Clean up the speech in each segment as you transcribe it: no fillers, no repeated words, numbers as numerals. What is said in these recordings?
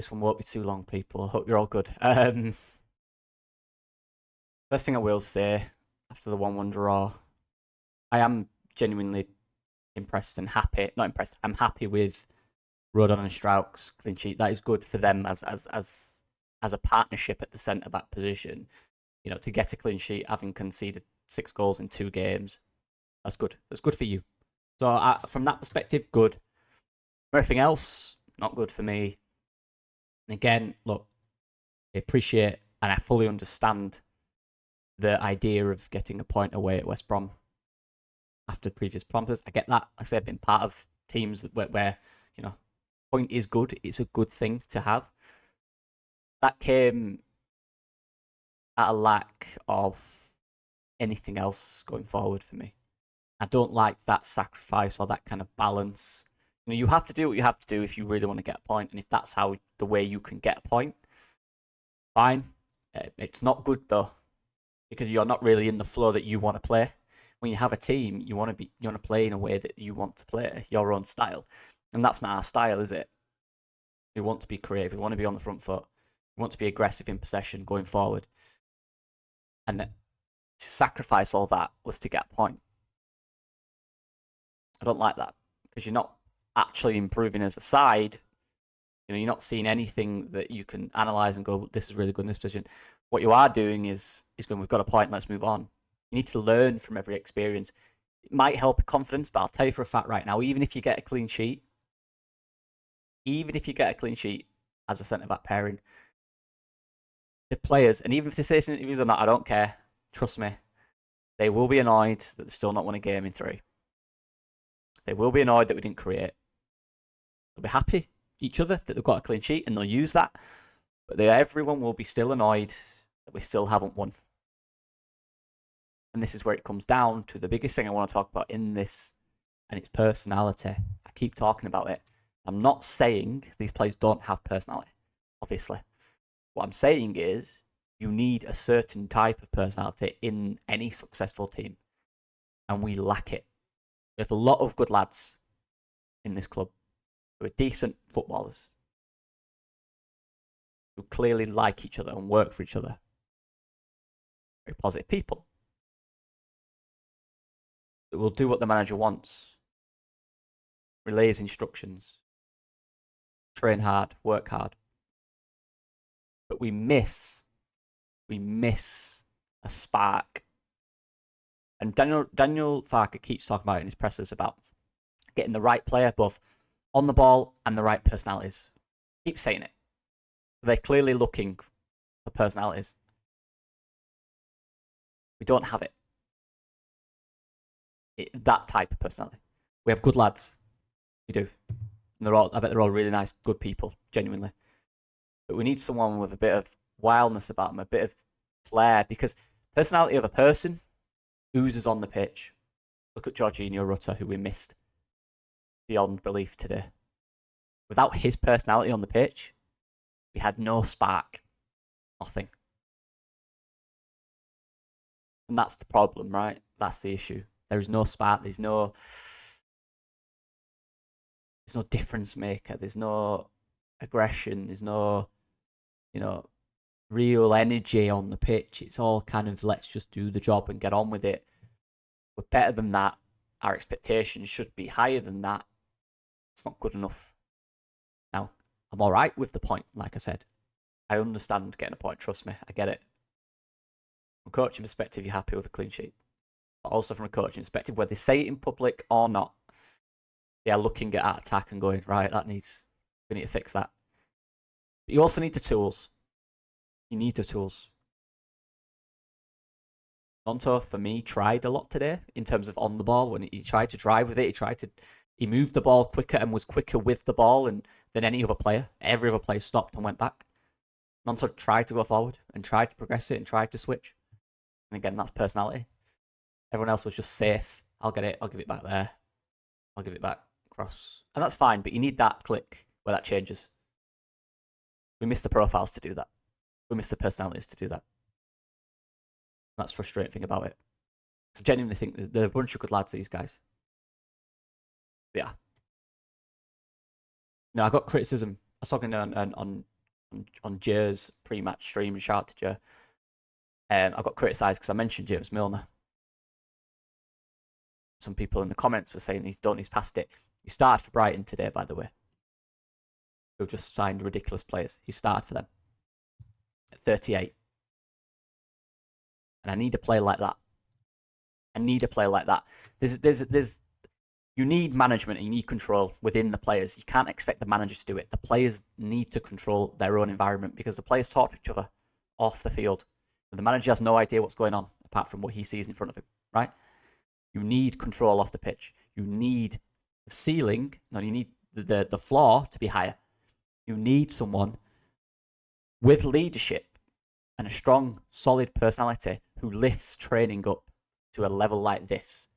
this one won't be too long, people. I hope you're all good. First thing I will say after the 1-1 draw, I am genuinely impressed and happy. Not impressed. I'm happy with Rodon and Strauch's clean sheet. That is good for them as a partnership at the centre back position. You know, to get a clean sheet, having conceded 6 goals in 2 games, that's good. That's good for you. So from that perspective, good. Everything else, not good for me. And again, look, I appreciate and I fully understand the idea of getting a point away at West Brom after previous promises. I get that. Like I said, I've been part of teams where you know, point is good. It's a good thing to have. That came at a lack of anything else going forward for me. I don't like that sacrifice or that kind of balance. You know, you have to do what you have to do if you really want to get a point, and if that's the way you can get a point, fine. It's not good though, because you're not really in the flow that you want to play. When you have a team, you want to play in a way that you want to play, your own style, and that's not our style, is it? We want to be creative. We want to be on the front foot. We want to be aggressive in possession going forward, and to sacrifice all that was to get a point. I don't like that, because you're not actually improving as a side. You know, you're not seeing anything that you can analyse and go, this is really good in this position. What you are doing is going, we've got a point, let's move on. You need to learn from every experience. It might help confidence, but I'll tell you for a fact right now, even if you get a clean sheet as a centre-back pairing, the players, and even if they say some interviews or not, I don't care, trust me, they will be annoyed that they still not won a game in 3. They will be annoyed that we didn't create. They'll be happy, each other, that they've got a clean sheet, and they'll use that. But everyone will be still annoyed that we still haven't won. And this is where it comes down to the biggest thing I want to talk about in this, and it's personality. I keep talking about it. I'm not saying these players don't have personality, obviously. What I'm saying is you need a certain type of personality in any successful team, and we lack it. We have a lot of good lads in this club who are decent footballers, who clearly like each other and work for each other. Very positive people. That will do what the manager wants, relays instructions, train hard, work hard. But we miss a spark. And Daniel Farke keeps talking about it in his presses about getting the right player both on the ball and the right personalities. Keep saying it. They're clearly looking for personalities. We don't have it. That type of personality. We have good lads. We do. And I bet they're all really nice, good people, genuinely. But we need someone with a bit of wildness about them, a bit of flair, because personality of a person oozes on the pitch. Look at Jorginho Rutter, who we missed beyond belief today. Without his personality on the pitch, we had no spark. Nothing. And that's the problem, right? That's the issue. There is no spark. There's no difference maker. There's no aggression. There's no, real energy on the pitch. It's all kind of, let's just do the job and get on with it. We're better than that. Our expectations should be higher than that. It's not good enough. Now, I'm all right with the point, like I said. I understand getting a point, trust me. I get it. From a coaching perspective, you're happy with a clean sheet. But also from a coaching perspective, whether they say it in public or not, they are looking at our attack and going, right, we need to fix that. But you also need the tools. You need the tools. Gonto, for me, tried a lot today in terms of on the ball. When he tried to drive with it, he moved the ball quicker and was quicker with the ball than any other player. Every other player stopped and went back. Gonto tried to go forward and tried to progress it and tried to switch. And again, that's personality. Everyone else was just safe. I'll get it. I'll give it back there. I'll give it back across. And that's fine, but you need that click where that changes. We miss the profiles to do that. We miss the personalities to do that. That's the frustrating thing about it. So genuinely think they're a bunch of good lads, these guys. Yeah. No, I got criticism. I was talking on on Jer's pre-match stream, and shout out to Jer. I got criticised because I mentioned James Milner. Some people in the comments were saying he's past it. He started for Brighton today, by the way. Who just signed ridiculous players. He started for them at 38. And I need a player like that. You need management and you need control within the players. You can't expect the managers to do it. The players need to control their own environment because the players talk to each other off the field. And the manager has no idea what's going on apart from what he sees in front of him, right? You need control off the pitch. You need the ceiling, no, you need the floor to be higher. You need someone with leadership and a strong, solid personality who lifts training up to a level like this.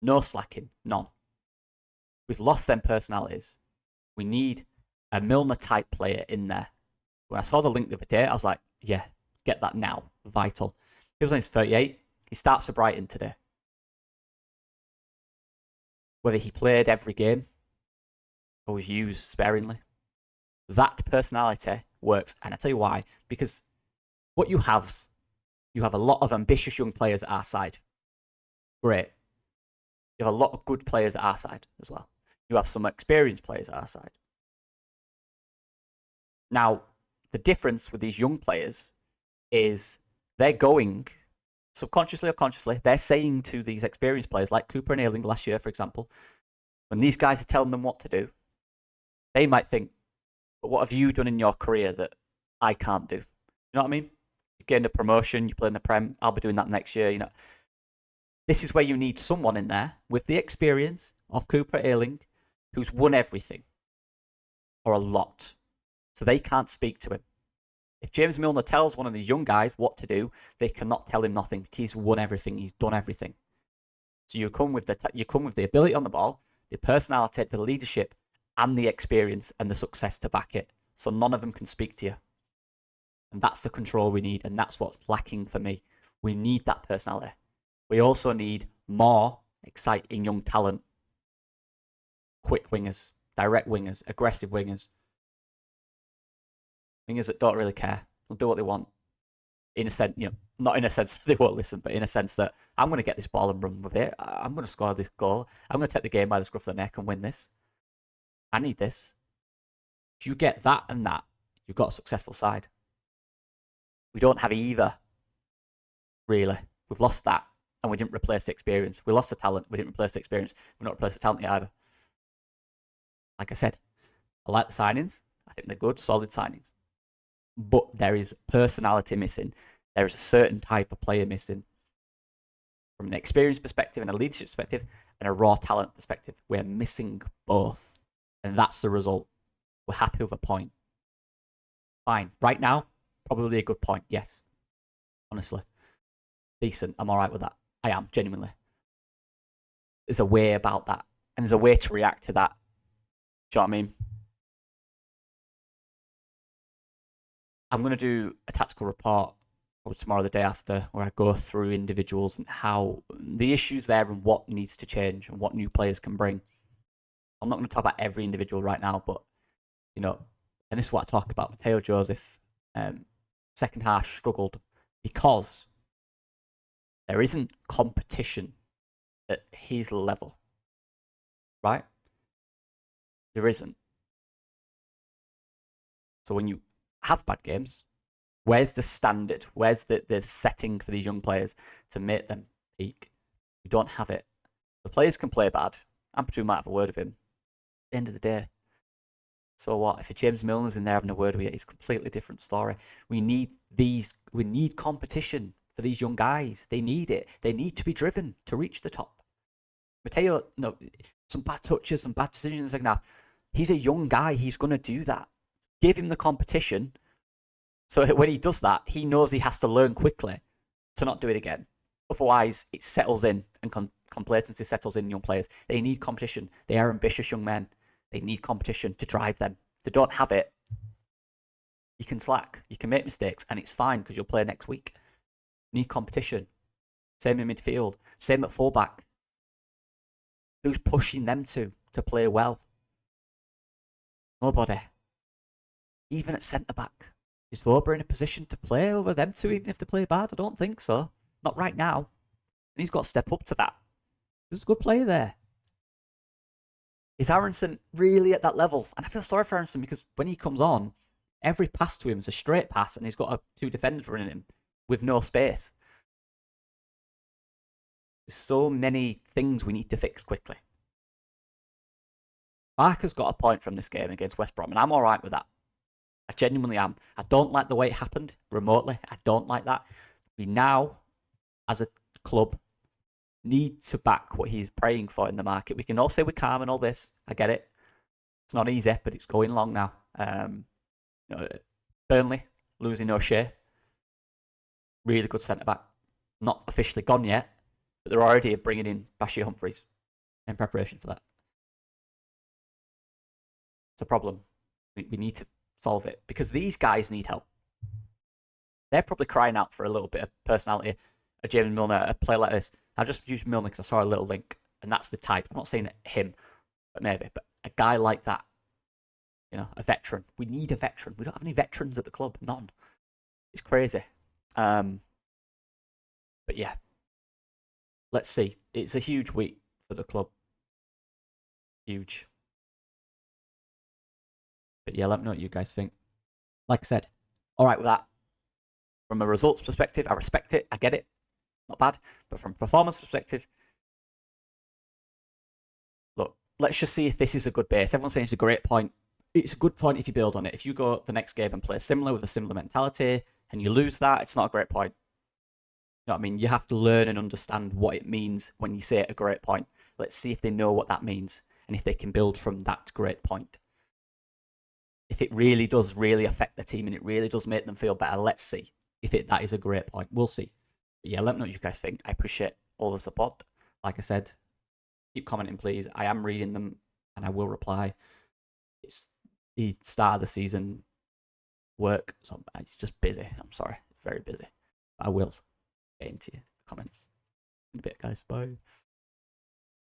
No slacking, none. We've lost them personalities. We need a Milner-type player in there. When I saw the link the other day, I was like, yeah, get that now. Vital. He was on his 38. He starts for Brighton today. Whether he played every game or was used sparingly, that personality works. And I tell you why. Because what you have a lot of ambitious young players at our side. Great. You have a lot of good players at our side as well. You have some experienced players at our side. Now, the difference with these young players is they're going, subconsciously or consciously, they're saying to these experienced players, like Cooper and Ayling last year, for example, when these guys are telling them what to do, they might think, but what have you done in your career that I can't do? You know what I mean? You gained a promotion, you play in the Prem, I'll be doing that next year, you know. This is where you need someone in there with the experience of Cooper Ayling who's won everything or a lot. So they can't speak to him. If James Milner tells one of these young guys what to do, they cannot tell him nothing because he's won everything, he's done everything. So you come with the ability on the ball, the personality, the leadership, and the experience and the success to back it. So none of them can speak to you. And that's the control we need, and that's what's lacking for me. We need that personality. We also need more exciting young talent. Quick wingers, direct wingers, aggressive wingers. Wingers that don't really care. They'll do what they want. In a sense, not in a sense that they won't listen, but in a sense that I'm going to get this ball and run with it. I'm going to score this goal. I'm going to take the game by the scruff of the neck and win this. I need this. If you get that and that, you've got a successful side. We don't have either, really. We've lost that, and we didn't replace the experience. We lost the talent, we didn't replace the experience. We've not replaced the talent yet either. Like I said, I like the signings. I think they're good, solid signings. But there is personality missing. There is a certain type of player missing. From an experience perspective and a leadership perspective and a raw talent perspective. We're missing both. And that's the result. We're happy with a point. Fine. Right now, probably a good point, yes. Honestly. Decent. I'm alright with that. I am, genuinely. There's a way about that. And there's a way to react to that. Do you know what I mean? I'm going to do a tactical report probably tomorrow or the day after where I go through individuals and how the issues there and what needs to change and what new players can bring. I'm not going to talk about every individual right now, but, and this is what I talk about. Mateo Joseph, second half struggled because there isn't competition at his level, right? There isn't. So when you have bad games, where's the standard? Where's the setting for these young players to make them peak? We don't have it. The players can play bad. Ampadu might have a word with him. At the end of the day, so what? If a James Milner's in there having a word with you, it's a completely different story. We need competition for these young guys. They need it. They need to be driven to reach the top. Mateo, some bad touches, some bad decisions in the second half. He's a young guy. He's going to do that. Give him the competition. So when he does that, he knows he has to learn quickly to not do it again. Otherwise, it settles in and complacency settles in young players. They need competition. They are ambitious young men. They need competition to drive them. If they don't have it, you can slack. You can make mistakes, and it's fine because you'll play next week. You need competition. Same in midfield. Same at fullback. Who's pushing them to play well? Nobody. Even at centre-back. Is Vobra in a position to play over them two, even if they play bad? I don't think so. Not right now. And he's got to step up to that. There's a good player there. Is Aronson really at that level? And I feel sorry for Aronson because when he comes on, every pass to him is a straight pass and he's got two defenders running him with no space. There's so many things we need to fix quickly. Barker's got a point from this game against West Brom, and I'm all right with that. I genuinely am. I don't like the way it happened remotely. I don't like that. We now, as a club, need to back what he's praying for in the market. We can all say we're calm and all this. I get it. It's not easy, but it's going long now. Burnley losing O'Shea. Really good centre-back. Not officially gone yet, but they're already bringing in Bashir Humphreys in preparation for that. It's a problem. We need to solve it because these guys need help. They're probably crying out for a little bit of personality. A Jamie Milner, a player like this. I just used Milner because I saw a little link, and that's the type. I'm not saying him, but maybe. But a guy like that, a veteran. We need a veteran. We don't have any veterans at the club. None. It's crazy. But yeah, let's see. It's a huge week for the club. Huge. But yeah, let me know what you guys think. Like I said, all right with that. From a results perspective, I respect it. I get it. Not bad. But from a performance perspective, look, let's just see if this is a good base. Everyone's saying it's a great point. It's a good point if you build on it. If you go the next game and play similar with a similar mentality and you lose that, it's not a great point. You know what I mean? You have to learn and understand what it means when you say a great point. Let's see if they know what that means and if they can build from that great point. If it really does affect the team and it really does make them feel better, let's see if that is a great point. We'll see. But yeah, let me know what you guys think. I appreciate all the support. Like I said, keep commenting, please. I am reading them and I will reply. It's the start of the season work, so it's just busy. I'm sorry, very busy. I will get into your comments in a bit, guys. Bye.